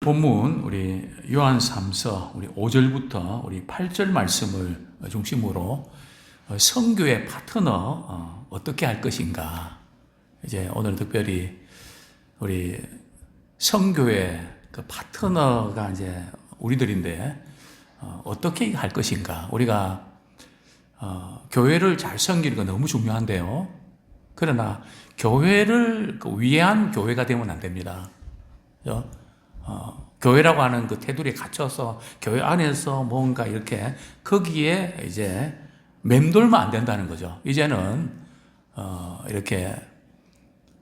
본문 우리 요한 3서 우리 5절부터 우리 8절 말씀을 중심으로 성교의 파트너 어떻게 할 것인가. 이제 오늘 특별히 우리 성교의 그 파트너가 이제 우리들인데 어떻게 할 것인가. 우리가 교회를 잘 섬기는 건 너무 중요한데요. 그러나 교회를 위한 교회가 되면 안 됩니다. 교회라고 하는 그 테두리에 갇혀서 교회 안에서 뭔가 이렇게 거기에 이제 맴돌면 안 된다는 거죠. 이제는 이렇게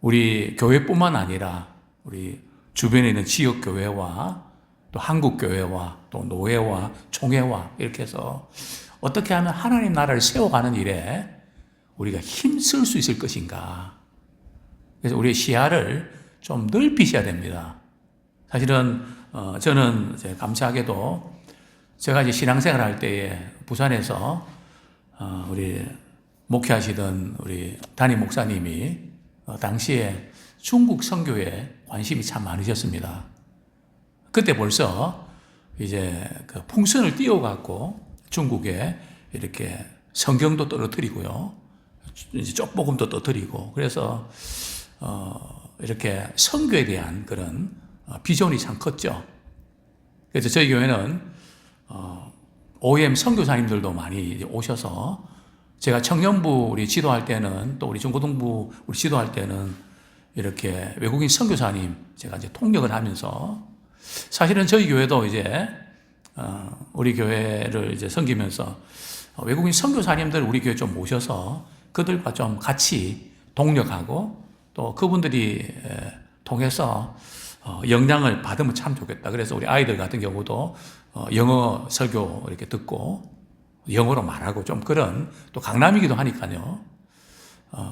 우리 교회뿐만 아니라 우리 주변에 있는 지역 교회와 또 한국 교회와 또 노회와 총회와 이렇게 해서 어떻게 하면 하나님 나라를 세워가는 일에 우리가 힘쓸 수 있을 것인가. 그래서 우리의 시야를 좀 넓히셔야 됩니다. 사실은 저는 이제 감사하게도 제가 이제 신앙생활 할 때에 부산에서 우리 목회하시던 우리 담임 목사님이 당시에 중국 선교에 관심이 참 많으셨습니다. 그때 벌써 이제 그 풍선을 띄워갖고 중국에 이렇게 성경도 떨어뜨리고요, 이제 쪽복음도 떨어뜨리고, 그래서 이렇게 선교에 대한 그런 비전이 참 컸죠. 그래서 저희 교회는 OM 선교사님들도 많이 오셔서 제가 청년부 우리 지도할 때는 또 우리 중고등부 우리 지도할 때는 이렇게 외국인 선교사님 제가 이제 통역을 하면서 사실은 저희 교회도 이제 우리 교회를 이제 섬기면서 외국인 선교사님들 우리 교회 좀 모셔서 그들과 좀 같이 동력하고 또 그분들이 통해서 영향을 받으면 참 좋겠다. 그래서 우리 아이들 같은 경우도 영어 설교 이렇게 듣고 영어로 말하고 좀 그런, 또 강남이기도 하니까요.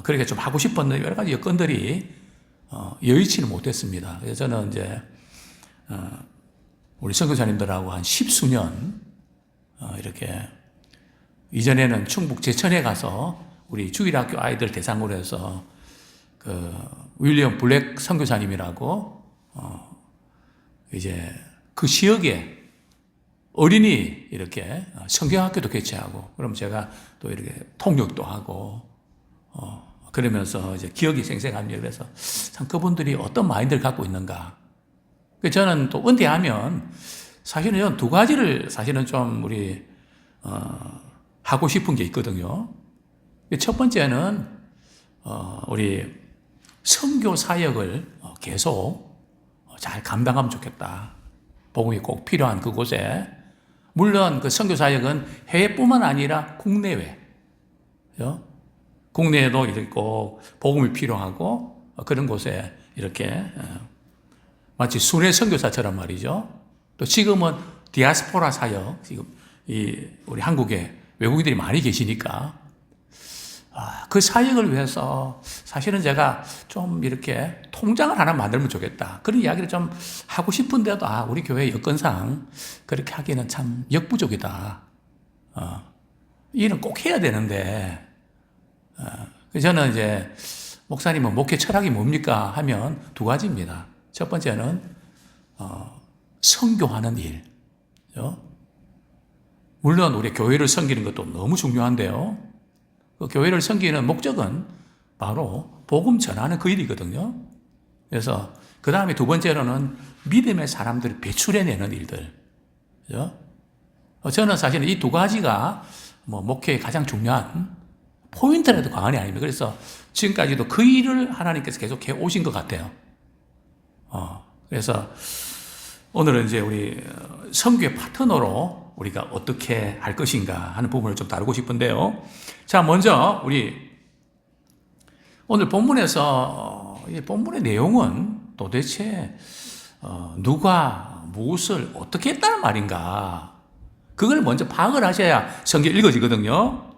그렇게 좀 하고 싶었는데 여러 가지 여건들이 여의치는 못했습니다. 그래서 저는 이제 우리 선교사님들하고 한 10수년 이렇게, 이전에는 충북 제천에 가서 우리 주일학교 아이들 대상으로 해서 그 윌리엄 블랙 선교사님이라고 이제 그 지역에 어린이 이렇게 성경학교도 개최하고, 그럼 제가 또 이렇게 통역도 하고, 그러면서 이제 기억이 생생합니다. 그래서 참 그분들이 어떤 마인드를 갖고 있는가. 저는 또 은퇴하면 사실은 두 가지를 사실은 좀 우리, 하고 싶은 게 있거든요. 첫 번째는, 우리 선교 사역을 계속 잘 감당하면 좋겠다. 복음이 꼭 필요한 그곳에. 물론 그 선교 사역은 해외뿐만 아니라 국내외, 국내에도 이렇게 꼭 복음이 필요하고 그런 곳에 이렇게 마치 순회 선교사처럼 말이죠. 또 지금은 디아스포라 사역, 지금 우리 한국에 외국인들이 많이 계시니까 그 사역을 위해서 사실은 제가 좀 이렇게 통장을 하나 만들면 좋겠다. 그런 이야기를 좀 하고 싶은데도 우리 교회 여건상 그렇게 하기는 참 역부족이다. 일은 꼭 해야 되는데, 저는 이제 목사님은 목회 철학이 뭡니까 하면 두 가지입니다. 첫 번째는 선교하는 일. 물론 우리 교회를 섬기는 것도 너무 중요한데요. 그 교회를 섬기는 목적은 바로 복음 전하는 그 일이거든요. 그래서 그 다음에 두 번째로는 믿음의 사람들을 배출해내는 일들. 저는 사실은 이 두 가지가 목회의 가장 중요한 포인트라도 과언이 아닙니다. 그래서 지금까지도 그 일을 하나님께서 계속 해 오신 것 같아요. 그래서 오늘은 이제 우리 선교의 파트너로 우리가 어떻게 할 것인가 하는 부분을 좀 다루고 싶은데요. 자, 먼저 우리 오늘 본문에서 이 본문의 내용은 도대체 누가 무엇을 어떻게 했다는 말인가, 그걸 먼저 파악을 하셔야 성경이 읽어지거든요.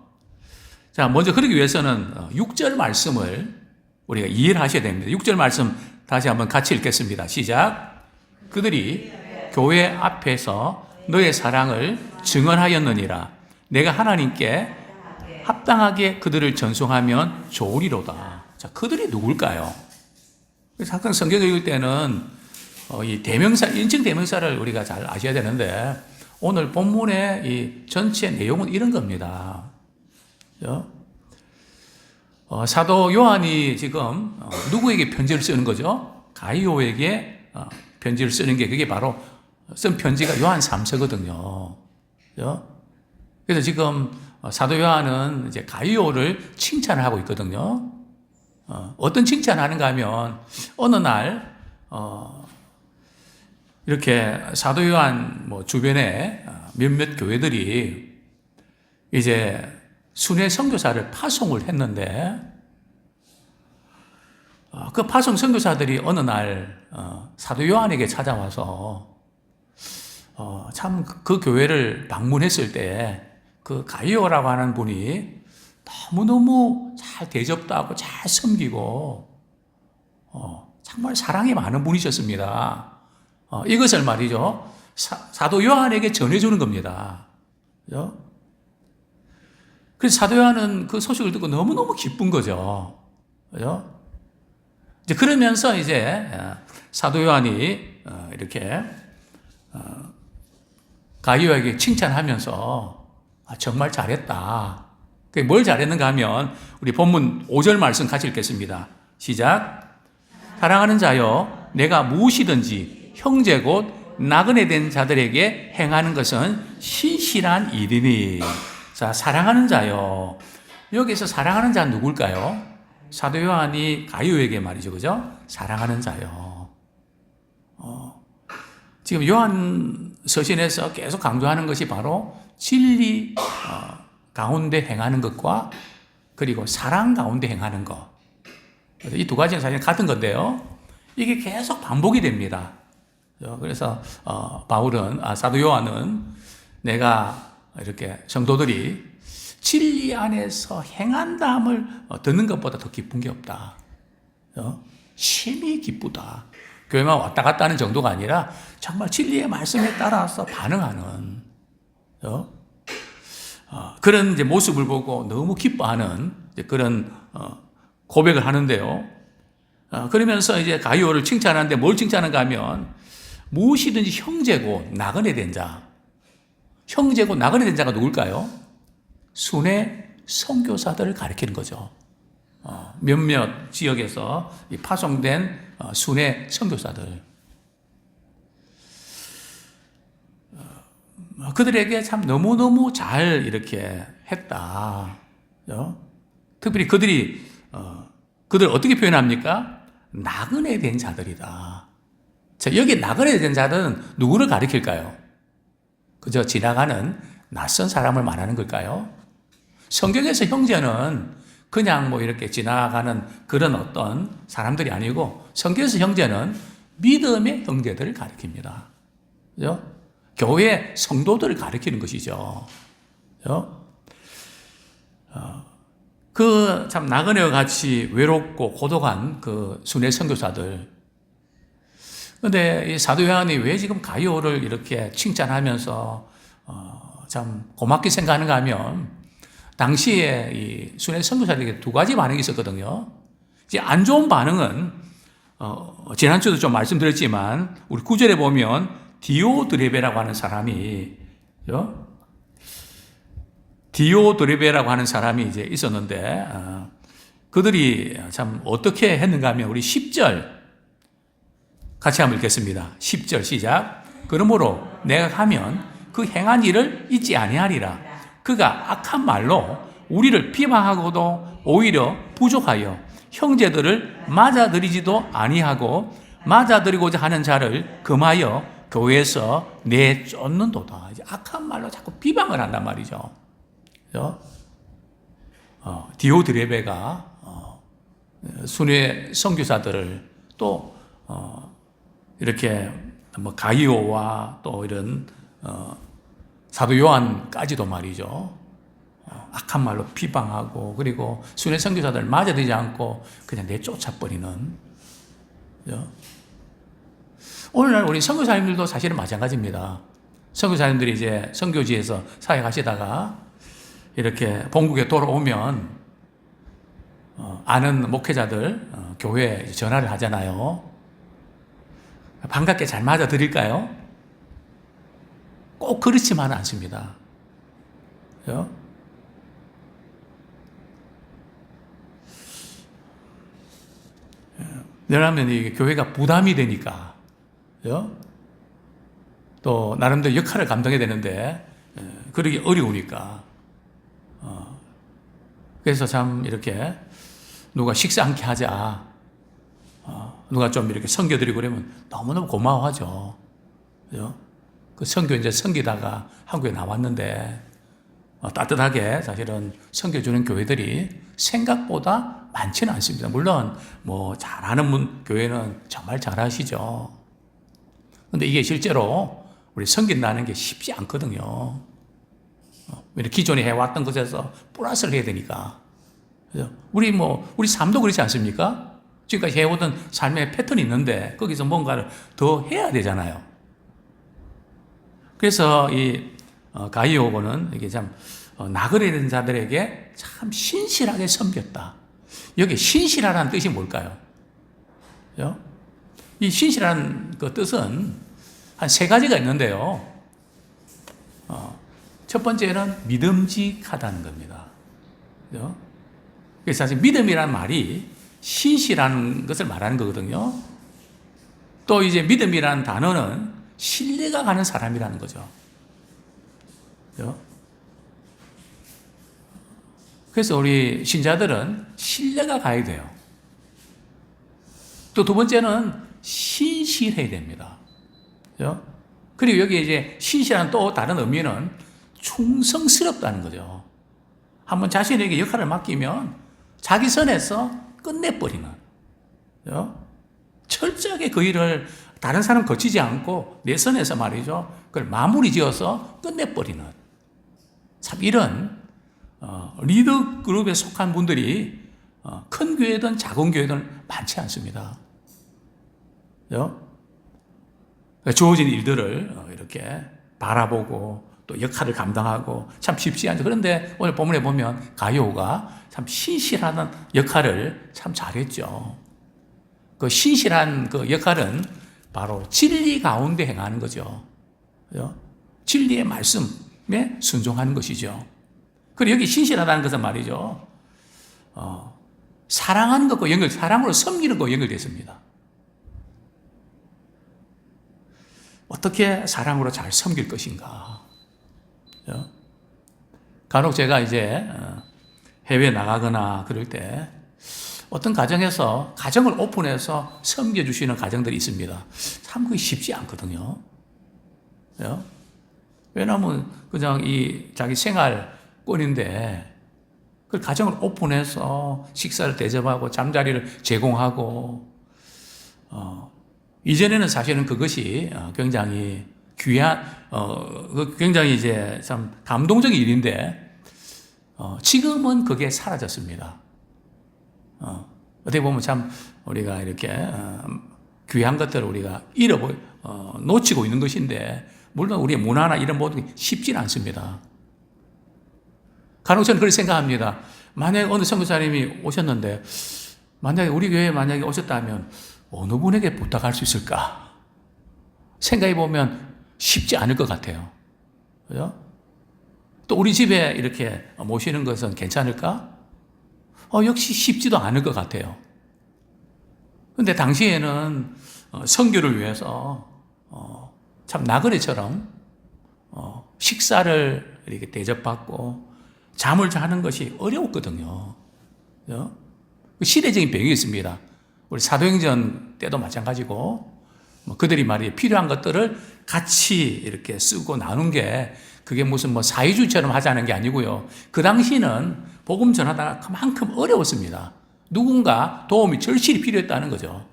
자, 먼저 그러기 위해서는 6절 말씀을 우리가 이해를 하셔야 됩니다. 6절 말씀 다시 한번 같이 읽겠습니다. 시작. 그들이 교회 앞에서 너의 사랑을 증언하였느니라. 내가 하나님께 합당하게 그들을 전송하면 좋으리로다. 자, 그들이 누굴까요? 항상 성경을 읽을 때는 이 대명사, 인칭 대명사를 우리가 잘 아셔야 되는데, 오늘 본문의 이 전체 내용은 이런 겁니다. 사도 요한이 지금 누구에게 편지를 쓰는 거죠? 가이오에게 편지를 쓰는 게 그게 바로 쓴 편지가 요한 3서거든요. 그래서 지금 사도 요한은 이제 가이오를 칭찬을 하고 있거든요. 어떤 칭찬을 하는가 하면 어느 날 이렇게 사도 요한 주변에 몇몇 교회들이 이제 순회 선교사를 파송을 했는데 그 파송 선교사들이 어느 날 사도 요한에게 찾아와서 참 그 교회를 방문했을 때 그 가이오라고 하는 분이 너무너무 잘 대접도 하고 잘 섬기고 정말 사랑이 많은 분이셨습니다. 이것을 말이죠, 사도 요한에게 전해주는 겁니다. 그래서 사도 요한은 그 소식을 듣고 너무너무 기쁜 거죠. 이제 그러면서 이제 사도 요한이 이렇게 가이오에게 칭찬하면서 정말 잘했다. 뭘 잘했는가 하면 우리 본문 5절 말씀 같이 읽겠습니다. 시작. 사랑하는 자여, 내가 무엇이든지 형제 곧 나그네 된 자들에게 행하는 것은 신실한 일이니. 자, 사랑하는 자요. 여기서 사랑하는 자는 누굴까요? 사도 요한이 가이오에게 말이죠, 그죠? 사랑하는 자요. 지금 요한 서신에서 계속 강조하는 것이 바로 진리 가운데 행하는 것과 그리고 사랑 가운데 행하는 것. 이 두 가지는 사실 같은 건데요. 이게 계속 반복이 됩니다. 그래서 사도 요한은 내가 이렇게 성도들이 진리 안에서 행한다함을 듣는 것보다 더 기쁜 게 없다. 심히 기쁘다. 교회만 왔다 갔다 하는 정도가 아니라 정말 진리의 말씀에 따라서 반응하는 그런 이제 모습을 보고 너무 기뻐하는 그런 고백을 하는데요. 그러면서 이제 가이오를 칭찬하는데 뭘 칭찬하는가 하면 무엇이든지 형제고 나그네 된 자. 형제고 나그네 된 자가 누굴까요? 순회 선교사들을 가리키는 거죠. 몇몇 지역에서 파송된 순회 선교사들. 그들에게 참 너무너무 잘 이렇게 했다. 특별히 그들 어떻게 표현합니까? 나그네 된 자들이다. 자, 여기 나그네 된 자들은 누구를 가리킬까요? 그저 지나가는 낯선 사람을 말하는 걸까요? 성경에서 형제는 그냥 이렇게 지나가는 그런 어떤 사람들이 아니고 성경에서 형제는 믿음의 형제들을 가리킵니다. 그죠? 교회 성도들을 가리키는 것이죠. 그 참 나그네와 같이 외롭고 고독한 그 순회 선교사들. 그런데 이 사도 요한이 왜 지금 가이오를 이렇게 칭찬하면서 참 고맙게 생각하는가 하면 당시에 이 순회 선교사들에게 두 가지 반응이 있었거든요. 이제 안 좋은 반응은 지난주도 좀 말씀드렸지만 우리 9절에 보면 디오드레베라고 하는 사람이 이제 있었는데 그들이 참 어떻게 했는가 하면 우리 10절 같이 한번 읽겠습니다. 10절 시작. 그러므로 내가 가면 그 행한 일을 잊지 아니하리라. 그가 악한 말로 우리를 비방하고도 오히려 부족하여 형제들을 맞아들이지도 아니하고 맞아들이고자 하는 자를 금하여 교회에서 내쫓는도다. 악한 말로 자꾸 비방을 한단 말이죠. 디오드레베가 순회 선교사들을 또 이렇게 가이오와 또 이런 사도 요한까지도 말이죠. 악한 말로 비방하고 그리고 순회 선교사들을 맞아들이지 않고 그냥 내쫓아버리는. 오늘날 우리 선교사님들도 사실은 마찬가지입니다. 선교사님들이 이제 선교지에서 사역하시다가 이렇게 본국에 돌아오면 아는 목회자들 교회에 전화를 하잖아요. 반갑게 잘 맞아 드릴까요? 꼭 그렇지만은 않습니다. 그죠? 왜냐하면 이게 교회가 부담이 되니까, 그죠? 또 나름대로 역할을 감당해야 되는데 그러기 어려우니까. 그래서 참 이렇게 누가 식사 함께 하자, 누가 좀 이렇게 섬겨드리고 그러면 너무너무 고마워하죠. 그죠? 그 선교 이제 섬기다가 한국에 나왔는데 따뜻하게 사실은 섬겨주는 교회들이 생각보다 많지는 않습니다. 물론 뭐 잘하는 교회는 정말 잘하시죠. 근데 이게 실제로 우리 섬긴다는 게 쉽지 않거든요. 기존에 해왔던 것에서 플러스를 해야 되니까. 우리 삶도 그렇지 않습니까? 지금까지 해오던 삶의 패턴이 있는데 거기서 뭔가를 더 해야 되잖아요. 그래서 이 가이오고는 이게 참 나그네 된 자들에게 참 신실하게 섬겼다. 여기 신실하라는 뜻이 뭘까요? 이 신실한 그 뜻은 한 세 가지가 있는데요. 첫 번째는 믿음직하다는 겁니다. 그래서 사실 믿음이라는 말이 신실한 것을 말하는 거거든요. 또 이제 믿음이라는 단어는 신뢰가 가는 사람이라는 거죠. 그래서 우리 신자들은 신뢰가 가야 돼요. 또 두 번째는 신실해야 됩니다. 그리고 여기 이제 신실한 또 다른 의미는 충성스럽다는 거죠. 한번 자신에게 역할을 맡기면 자기 선에서 끝내버리는, 철저하게 그 일을 다른 사람 거치지 않고 내 선에서 말이죠, 그걸 마무리 지어서 끝내버리는, 참 이런 리더 그룹에 속한 분들이 큰 교회든 작은 교회든 많지 않습니다. 주어진 일들을 이렇게 바라보고 또 역할을 감당하고 참 쉽지 않죠. 그런데 오늘 본문에 보면 가이오가 참 신실한 역할을 참 잘했죠. 그 신실한 그 역할은 바로 진리 가운데 행하는 거죠. 진리의 말씀에 순종하는 것이죠. 그리고 여기 신실하다는 것은 말이죠, 사랑하는 것과 사랑으로 섬기는 것과 연결됐습니다. 어떻게 사랑으로 잘 섬길 것인가. 간혹 제가 이제 해외 나가거나 그럴 때 어떤 가정에서 가정을 오픈해서 섬겨주시는 가정들이 있습니다. 참 그게 쉽지 않거든요. 왜냐하면 그냥 이 자기 생활권인데 그 가정을 오픈해서 식사를 대접하고 잠자리를 제공하고, 이전에는 사실은 그것이 굉장히 귀한, 굉장히 이제 참 감동적인 일인데, 지금은 그게 사라졌습니다. 어떻게 보면 참 우리가 이렇게 귀한 것들을 우리가 놓치고 있는 것인데, 물론 우리의 문화나 이런 모든 게 쉽지는 않습니다. 간혹 저는 그렇게 생각합니다. 만약에 어느 선교사님이 오셨는데, 만약에 우리 교회에 만약에 오셨다면 어느 분에게 부탁할 수 있을까? 생각해 보면 쉽지 않을 것 같아요. 그죠? 또 우리 집에 이렇게 모시는 것은 괜찮을까? 역시 쉽지도 않을 것 같아요. 그런데 당시에는 선교를 위해서 참 나그네처럼 식사를 이렇게 대접받고 잠을 자는 것이 어려웠거든요. 시대적인 배경이 있습니다. 우리 사도행전 때도 마찬가지고, 그들이 말이에요, 필요한 것들을 같이 이렇게 쓰고 나눈 게 그게 무슨 사회주의처럼 하자는 게 아니고요. 그 당시는 복음 전하다가 그만큼 어려웠습니다. 누군가 도움이 절실히 필요했다는 거죠.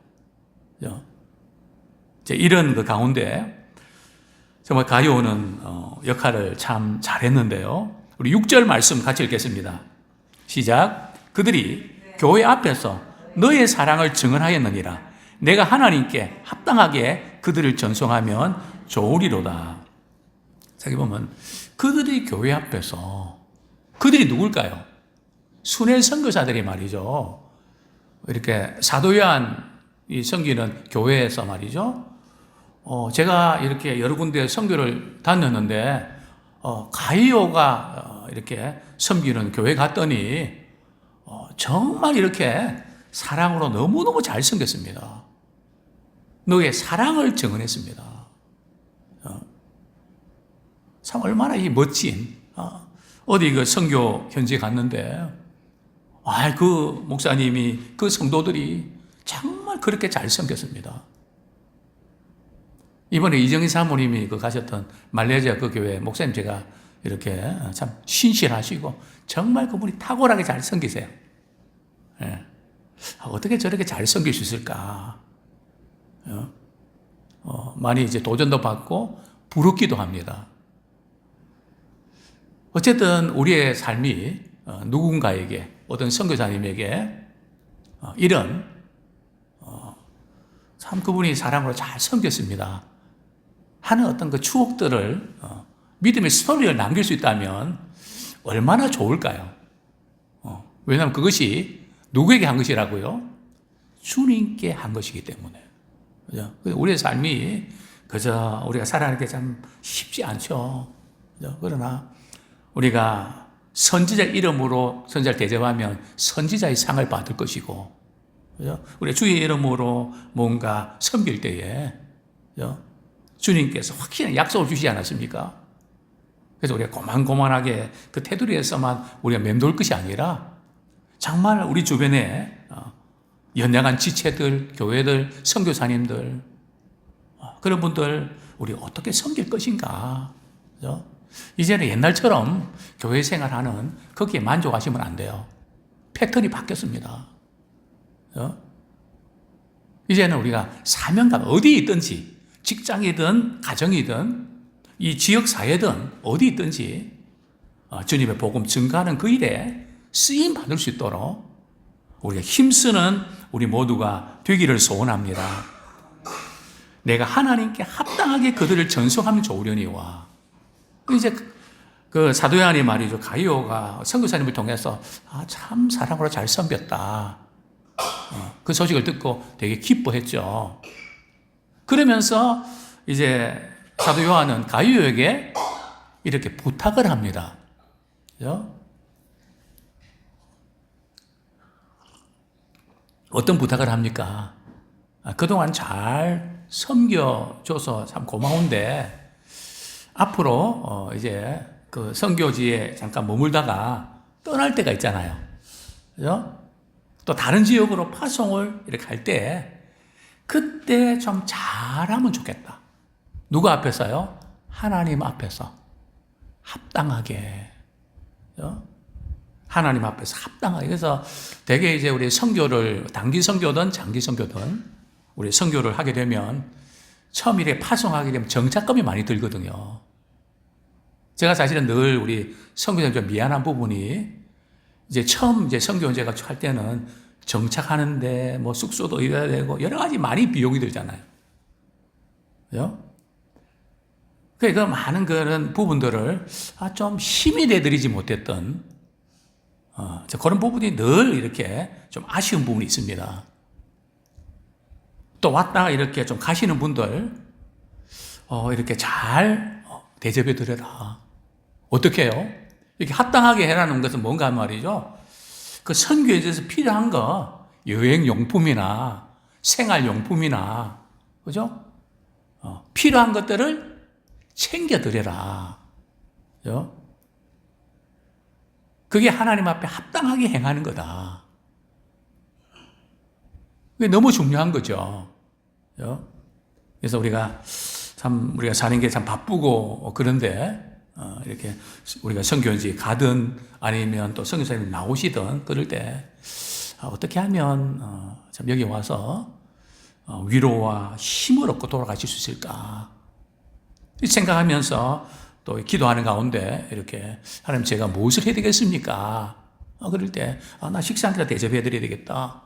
이런 그 가운데 정말 가이오는 역할을 참 잘했는데요. 우리 6절 말씀 같이 읽겠습니다. 시작. 그들이 교회 앞에서 너의 사랑을 증언하였느니라. 내가 하나님께 합당하게 그들을 전송하면 좋으리로다. 여기 보면 그들이 교회 앞에서, 그들이 누굴까요? 순회 선교사들이 말이죠. 이렇게 사도 요한이 섬기는 교회에서 말이죠, 제가 이렇게 여러 군데 선교를 다녔는데, 가이오가 이렇게 섬기는 교회 갔더니, 정말 이렇게 사랑으로 너무너무 잘 섬겼습니다. 너의 사랑을 증언했습니다. 참 얼마나 이 멋진, 어디 그 선교 현지에 갔는데, 그 목사님이, 그 성도들이 정말 그렇게 잘 섬겼습니다. 이번에 이정희 사모님이 그 가셨던 말레이시아 그 교회 목사님 제가 이렇게 참 신실하시고 정말 그분이 탁월하게 잘 섬기세요. 예. 어떻게 저렇게 잘 섬길 수 있을까? 많이 이제 도전도 받고 부럽기도 합니다. 어쨌든 우리의 삶이 누군가에게, 어떤 선교사님에게 이런 참 그분이 사랑으로 잘 섬겼습니다 하는 어떤 그 추억들을, 믿음의 스토리를 남길 수 있다면 얼마나 좋을까요? 왜냐하면 그것이 누구에게 한 것이라고요? 주님께 한 것이기 때문에. 그죠? 우리의 삶이 그저 우리가 살아가는 게 참 쉽지 않죠. 그죠? 그러나 우리가 선지자 이름으로 선지자를 대접하면 선지자의 상을 받을 것이고, 그죠? 우리 주의 이름으로 뭔가 섬길 때에, 그죠? 주님께서 확실한 약속을 주시지 않았습니까? 그래서 우리가 고만고만하게 그 테두리에서만 우리가 맴돌 것이 아니라 정말 우리 주변에 연약한 지체들, 교회들, 선교사님들, 그런 분들 우리 어떻게 섬길 것인가? 그죠? 이제는 옛날처럼 교회 생활하는 거기에 만족하시면 안 돼요. 패턴이 바뀌었습니다. 그죠? 이제는 우리가 사명감 어디에 있든지, 직장이든 가정이든 이 지역사회든 어디 있든지 주님의 복음 증거하는 그 일에 쓰임 받을 수 있도록 우리가 힘쓰는 우리 모두가 되기를 소원합니다. 내가 하나님께 합당하게 그들을 전송하면 좋으려니와. 이제 그 사도 요한이 말이죠. 가이오가 선교사님을 통해서 참 사랑으로 잘 섬겼다. 그 소식을 듣고 되게 기뻐했죠. 그러면서 이제 사도 요한은 가이오에게 이렇게 부탁을 합니다. 그죠? 어떤 부탁을 합니까? 그동안 잘 섬겨줘서 참 고마운데 앞으로 이제 그 선교지에 잠깐 머물다가 떠날 때가 있잖아요. 그죠? 또 다른 지역으로 파송을 이렇게 할 때 그때 좀 잘하면 좋겠다. 누구 앞에서요? 하나님 앞에서 합당하게. 그죠? 하나님 앞에서 합당하게. 그래서 되게 이제 우리 선교를 단기 선교든 장기 선교든 우리 선교를 하게 되면 처음 이렇게 파송하게 되면 정착금이 많이 들거든요. 제가 사실은 늘 우리 선교사님 좀 미안한 부분이 이제 처음 이제 선교 제가 할 때는 정착하는데 뭐 숙소도 입어야 되고 여러 가지 많이 비용이 들잖아요. 그죠? 그러니까 많은 그런 부분들을 좀 힘이 내드리지 못했던 그런 부분이 늘 이렇게 좀 아쉬운 부분이 있습니다. 또 왔다가 이렇게 좀 가시는 분들, 이렇게 잘 대접해 드려라. 어떻게 해요? 이렇게 합당하게 해라는 것은 뭔가 말이죠. 그 선교에 대해서 필요한 거, 여행용품이나 생활용품이나, 그죠? 필요한 것들을 챙겨 드려라. 그죠? 그게 하나님 앞에 합당하게 행하는 거다. 그게 너무 중요한 거죠. 그래서 우리가 사는 게 참 바쁘고 그런데 이렇게 우리가 선교지 가든 아니면 또 선교사님 나오시든 그럴 때 어떻게 하면 참 여기 와서 위로와 힘을 얻고 돌아가실 수 있을까 생각하면서 또 기도하는 가운데 이렇게 하나님 제가 무엇을 해야 되겠습니까? 그럴 때 나 식사 한 끼 대접해 드려야 되겠다.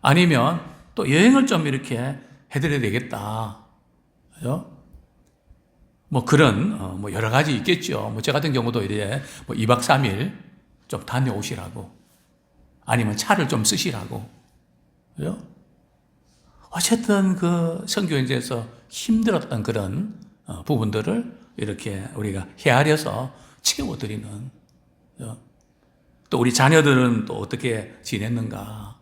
아니면 또 여행을 좀 이렇게 해드려야 되겠다. 그죠? 뭐 그런 뭐 여러 가지 있겠죠. 뭐 저 같은 경우도 이제 뭐 2박 3일 좀 다녀오시라고, 아니면 차를 좀 쓰시라고, 그죠? 어쨌든 그 선교 현지에서 힘들었던 그런 부분들을 이렇게 우리가 헤아려서 채워드리는, 또 우리 자녀들은 또 어떻게 지냈는가,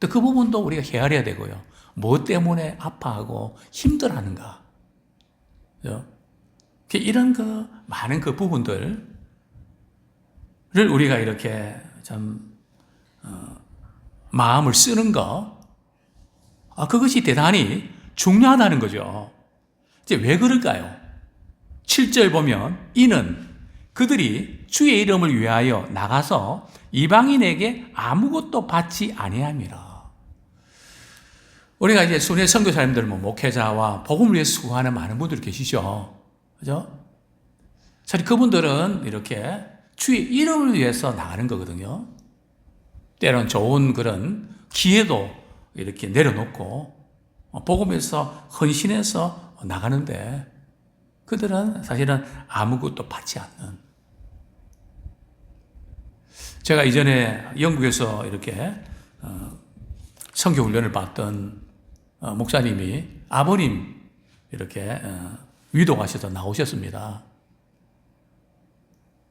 또 그 부분도 우리가 헤아려야 되고요. 뭐 때문에 아파하고 힘들어하는가, 이런 그 많은 그 부분들을 우리가 이렇게 참 마음을 쓰는 거, 그것이 대단히 중요하다는 거죠. 이제 왜 그럴까요? 7절 보면 이는 그들이 주의 이름을 위하여 나가서 이방인에게 아무것도 받지 아니함이라. 우리가 이제 순회 선교사님들, 목회자와 복음을 위해 수고하는 많은 분들이 계시죠. 그죠? 사실 그분들은 이렇게 주의 이름을 위해서 나가는 거거든요. 때로는 좋은 그런 기회도 이렇게 내려놓고 복음에서 헌신해서 나가는데 그들은 사실은 아무것도 받지 않는. 제가 이전에 영국에서 이렇게 선교 훈련을 받던 목사님이 아버님 이렇게 위도하셔서 나오셨습니다.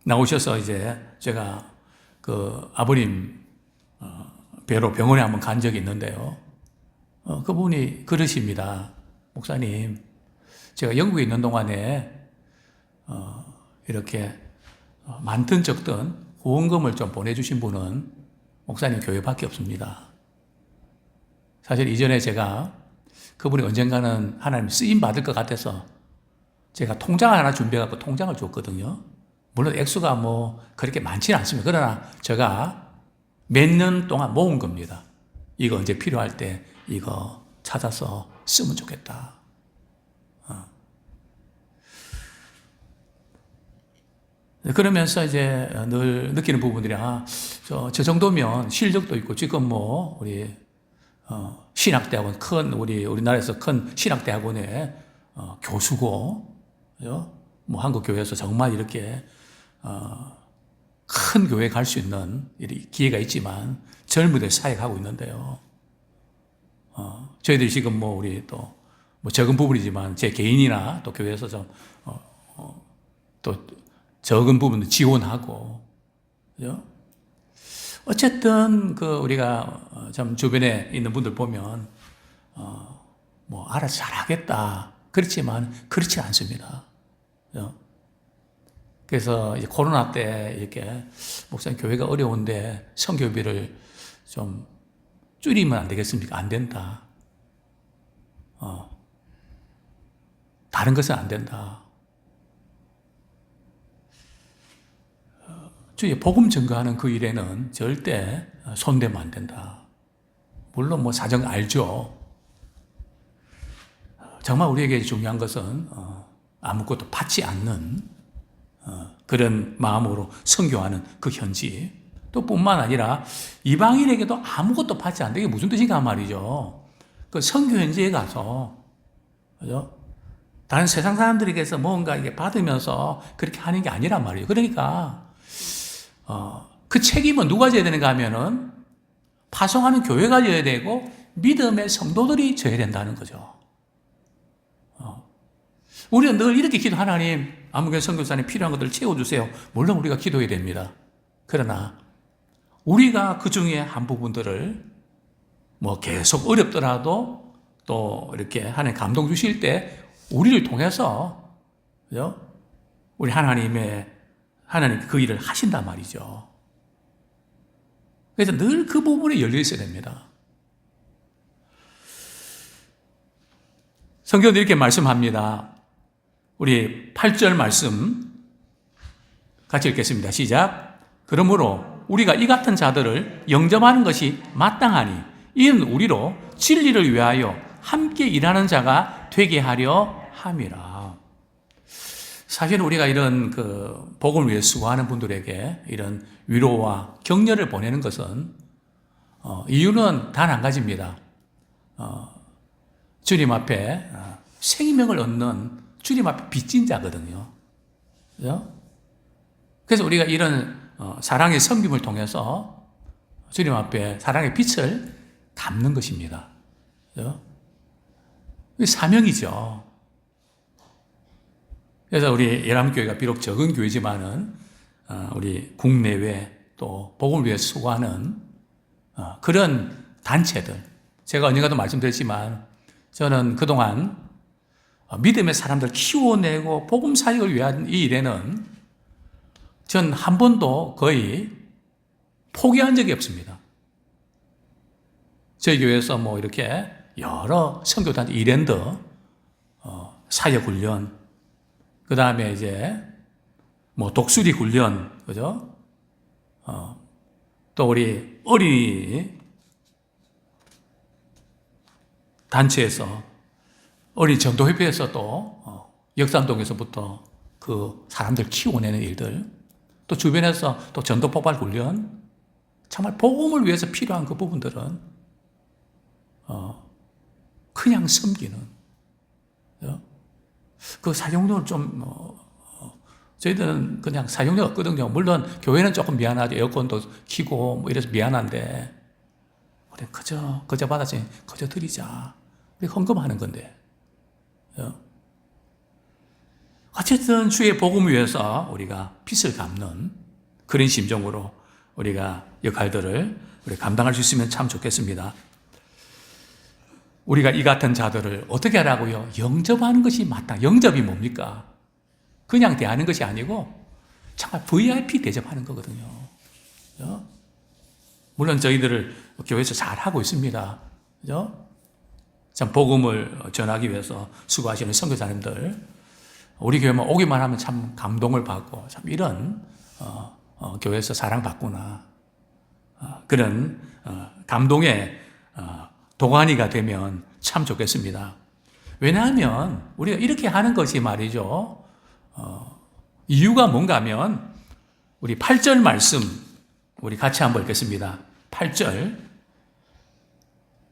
나오셔서 이제 제가 그 아버님 뵈러 병원에 한번 간 적이 있는데요. 그분이 그러십니다. 목사님, 제가 영국에 있는 동안에 이렇게 많든 적든 후원금을 좀 보내주신 분은 목사님 교회밖에 없습니다. 사실 이전에 제가 그분이 언젠가는 하나님 쓰임 받을 것 같아서 제가 통장 하나 준비해갖고 통장을 줬거든요. 물론 액수가 뭐 그렇게 많지는 않습니다. 그러나 제가 몇 년 동안 모은 겁니다. 이거 언제 필요할 때 이거 찾아서 쓰면 좋겠다. 그러면서 이제 늘 느끼는 부분들이, 저 정도면 실력도 있고, 지금 뭐, 우리, 신학대학원, 우리나라에서 큰 신학대학원의, 교수고, 그죠? 뭐, 한국교회에서 정말 이렇게, 큰 교회에 갈 수 있는 기회가 있지만, 젊은이들 사역하고 있는데요. 저희들이 지금 뭐, 우리 또, 뭐, 적은 부분이지만, 제 개인이나 또 교회에서 좀, 또, 적은 부분도 지원하고, 그죠? 어쨌든, 우리가 참 주변에 있는 분들 보면, 뭐, 알아서 잘하겠다. 그렇지만, 그렇지 않습니다. 그죠? 그래서 이제 코로나 때 이렇게, 목사님 교회가 어려운데 선교비를 좀 줄이면 안 되겠습니까? 안 된다. 다른 것은 안 된다. 주의 복음 증거하는 그 일에는 절대 손대면 안 된다. 물론 뭐 사정 알죠. 정말 우리에게 중요한 것은 아무것도 받지 않는 그런 마음으로 선교하는 그 현지. 또 뿐만 아니라 이방인에게도 아무것도 받지 않는다. 이게 무슨 뜻인가 말이죠. 그 선교 현지에 가서, 그죠? 다른 세상 사람들에게서 뭔가 이게 받으면서 그렇게 하는 게 아니란 말이에요. 그러니까 그 책임은 누가 져야 되는가 하면은 파송하는 교회가 져야 되고 믿음의 성도들이 져야 된다는 거죠. 우리는 늘 이렇게 기도하는 하나님, 아무개 선교사님 필요한 것들을 채워주세요. 물론 우리가 기도해야 됩니다. 그러나 우리가 그 중에 한 부분들을 뭐 계속 어렵더라도 또 이렇게 하나님 감동 주실 때 우리를 통해서, 그죠? 우리 하나님 그 일을 하신단 말이죠. 그래서 늘 그 부분에 열려 있어야 됩니다. 성경도 이렇게 말씀합니다. 우리 8절 말씀 같이 읽겠습니다. 시작. 그러므로 우리가 이 같은 자들을 영접하는 것이 마땅하니 이는 우리로 진리를 위하여 함께 일하는 자가 되게 하려 함이라. 사실 우리가 이런 복음을 위해 수고하는 분들에게 이런 위로와 격려를 보내는 것은 이유는 단 한 가지입니다. 주님 앞에 생명을 얻는 주님 앞에 빚진 자거든요. 그죠? 그래서 우리가 이런 사랑의 섬김을 통해서 주님 앞에 사랑의 빛을 담는 것입니다. 그죠? 사명이죠. 그래서 우리 예람교회가 비록 적은 교회지만은 우리 국내외 또 복음을 위해 수고하는 그런 단체들, 제가 언젠가도 말씀드렸지만 저는 그동안 믿음의 사람들 키워내고 복음 사역을 위한 이 일에는 전 한 번도 거의 포기한 적이 없습니다. 저희 교회에서 뭐 이렇게 여러 선교단체 이랜드 사역 훈련, 그 다음에 이제 뭐 독수리 훈련, 그죠? 또 우리 어린이 단체에서 어린이 전도협회에서 또 역삼동에서부터 그 사람들 키워내는 일들, 또 주변에서 또 전도 폭발 훈련, 정말 복음을 위해서 필요한 그 부분들은 그냥 섬기는 그 사용료를 좀 저희들은 그냥 사용료가 없거든요. 물론 교회는 조금 미안하죠. 에어컨도 켜고 뭐 이래서 미안한데 우리 그저 받았지 그저 드리자. 우리 헌금하는 건데. 어쨌든 주의 복음을 위해서 우리가 빚을 갚는 그런 심정으로 우리가 역할들을 우리 감당할 수 있으면 참 좋겠습니다. 우리가 이 같은 자들을 어떻게 하라고요? 영접하는 것이 맞다. 영접이 뭡니까? 그냥 대하는 것이 아니고 정말 VIP 대접하는 거거든요. 물론 저희들을 교회에서 잘 하고 있습니다. 그죠? 참 복음을 전하기 위해서 수고하시는 선교사님들, 우리 교회만 오기만 하면 참 감동을 받고 참 이런 교회에서 사랑받구나, 그런 감동의 도가니가 되면 참 좋겠습니다. 왜냐하면 우리가 이렇게 하는 것이 말이죠, 이유가 뭔가 하면 우리 8절 말씀 우리 같이 한번 읽겠습니다. 8절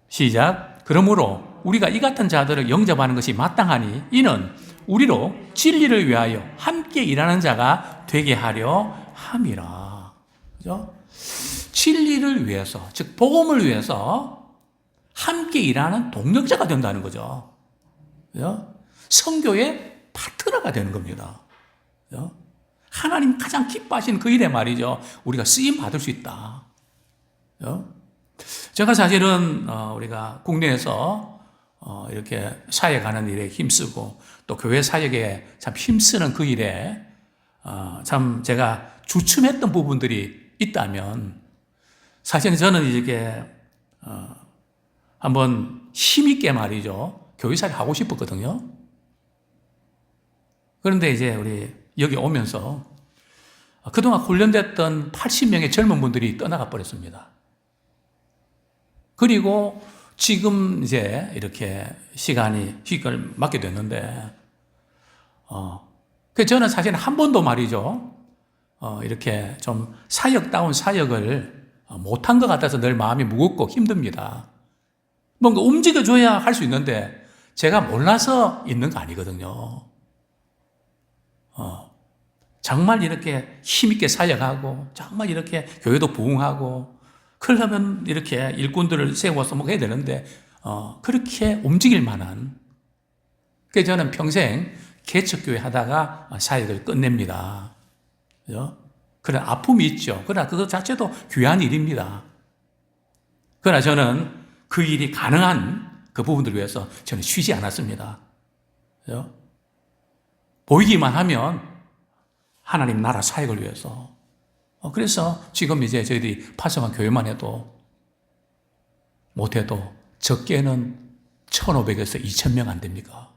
시작. 그러므로 우리가 이 같은 자들을 영접하는 것이 마땅하니 이는 우리로 진리를 위하여 함께 일하는 자가 되게 하려 함이라. 그죠? 진리를 위해서, 즉 복음을 위해서 함께 일하는 동력자가 된다는 거죠. 그죠? 선교의 파트너가 되는 겁니다. 그죠? 하나님 가장 기뻐하시는 그 일에 말이죠, 우리가 쓰임 받을 수 있다. 그죠? 제가 사실은 우리가 국내에서 이렇게 사역하는 일에 힘쓰고 또 교회 사역에 참 힘쓰는 그 일에 참 제가 주춤했던 부분들이 있다면, 사실은 저는 이렇게 한번 힘있게 말이죠, 교회 사역 하고 싶었거든요. 그런데 이제 우리 여기 오면서 그동안 훈련됐던 80명의 젊은 분들이 떠나가 버렸습니다. 그리고 지금 이제 이렇게 휴식을 맞게 됐는데, 저는 사실 한 번도 말이죠, 이렇게 좀 사역다운 사역을 못한 것 같아서 늘 마음이 무겁고 힘듭니다. 뭔가 움직여줘야 할 수 있는데 제가 몰라서 있는 거 아니거든요. 정말 이렇게 힘있게 사역하고 정말 이렇게 교회도 부흥하고 그러려면 이렇게 일꾼들을 세워서 뭐 해야 되는데 그렇게 움직일 만한, 그래서 저는 평생 개척교회 하다가 사역을 끝냅니다. 그죠? 그런 아픔이 있죠. 그러나 그것 자체도 귀한 일입니다. 그러나 저는 그 일이 가능한 그 부분들을 위해서 저는 쉬지 않았습니다. 그죠? 보이기만 하면 하나님 나라 사역을 위해서. 그래서 지금 이제 저희들이 파송한 교회만 해도 못해도 적게는 1,500에서 2,000명 안 됩니까?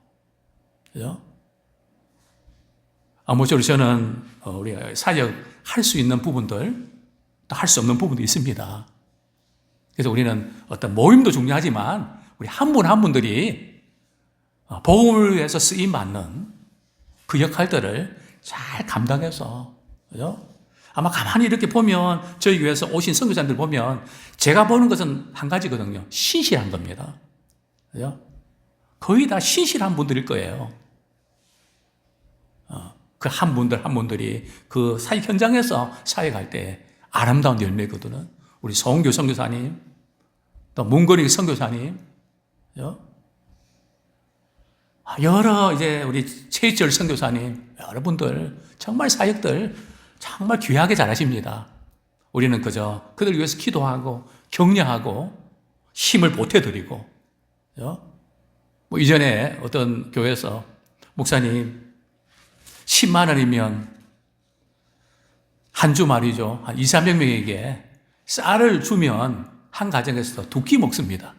그죠? 아무쪼록 저는 우리가 사역할 수 있는 부분들, 또 할 수 없는 부분도 있습니다. 그래서 우리는 어떤 모임도 중요하지만 우리 한 분 한 분들이 복음을 위해서 쓰임받는 그 역할들을 잘 감당해서, 그죠? 아마 가만히 이렇게 보면 저희 교회에서 오신 선교사님들 보면 제가 보는 것은 한 가지거든요. 신실한 겁니다. 그죠? 거의 다 신실한 분들일 거예요. 그 한 분들 한 분들이 그 사역 현장에서 사역할 때 아름다운 열매거든요. 우리 송교 선교사님, 또 문건희 선교사님, 그죠? 여러 이제 우리 최희철 선교사님, 여러분들, 정말 사역들 정말 귀하게 잘하십니다. 우리는 그저 그들 위해서 기도하고 격려하고 힘을 보태드리고, 뭐 이전에 어떤 교회에서 목사님 10만 원이면 한 주 말이죠. 한 2, 300명에게 쌀을 주면 한 가정에서 2끼 먹습니다.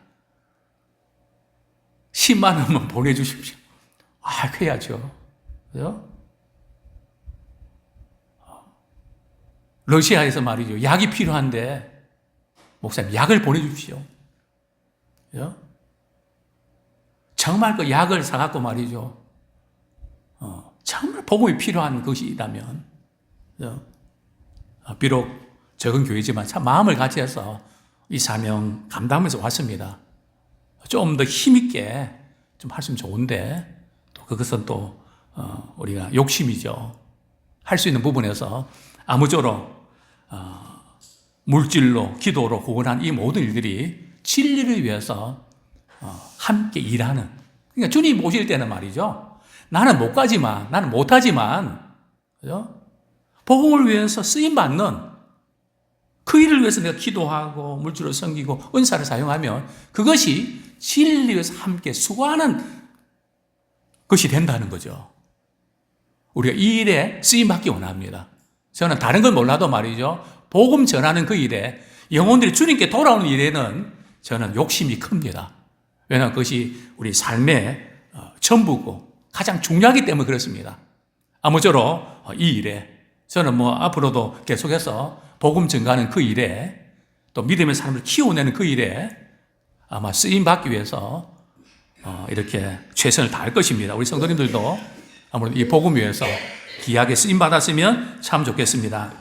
10만 원만 보내주십시오. 해야죠. 그죠? 러시아에서 말이죠. 약이 필요한데, 목사님, 약을 보내주십시오. 그죠? 정말 그 약을 사갖고 말이죠. 정말 복음이 필요한 것이라면, 그죠? 비록 적은 교회지만 참 마음을 같이 해서 이 사명 감당하면서 왔습니다. 좀 더 힘있게 좀 하시면 좋은데, 또 그것은 또, 우리가 욕심이죠. 할 수 있는 부분에서 아무쪼록, 물질로, 기도로 구원한 이 모든 일들이 진리를 위해서, 함께 일하는. 그러니까 주님 오실 때는 말이죠. 나는 못 가지만, 나는 못하지만, 그죠? 복음을 위해서 쓰임받는 그 일을 위해서 내가 기도하고 물질을 섬기고 은사를 사용하면 그것이 진리를 위해서 함께 수고하는 것이 된다는 거죠. 우리가 이 일에 쓰임받기 원합니다. 저는 다른 걸 몰라도 말이죠. 복음 전하는 그 일에 영혼들이 주님께 돌아오는 일에는 저는 욕심이 큽니다. 왜냐하면 그것이 우리 삶의 전부고 가장 중요하기 때문에 그렇습니다. 아무쪼록 이 일에 저는 뭐 앞으로도 계속해서 복음 전가하는 그 일에 또 믿음의 사람을 키워내는 그 일에 아마 쓰임받기 위해서 이렇게 최선을 다할 것입니다. 우리 성도님들도 아무래도 이 복음 위해서 귀하게 쓰임받았으면 참 좋겠습니다.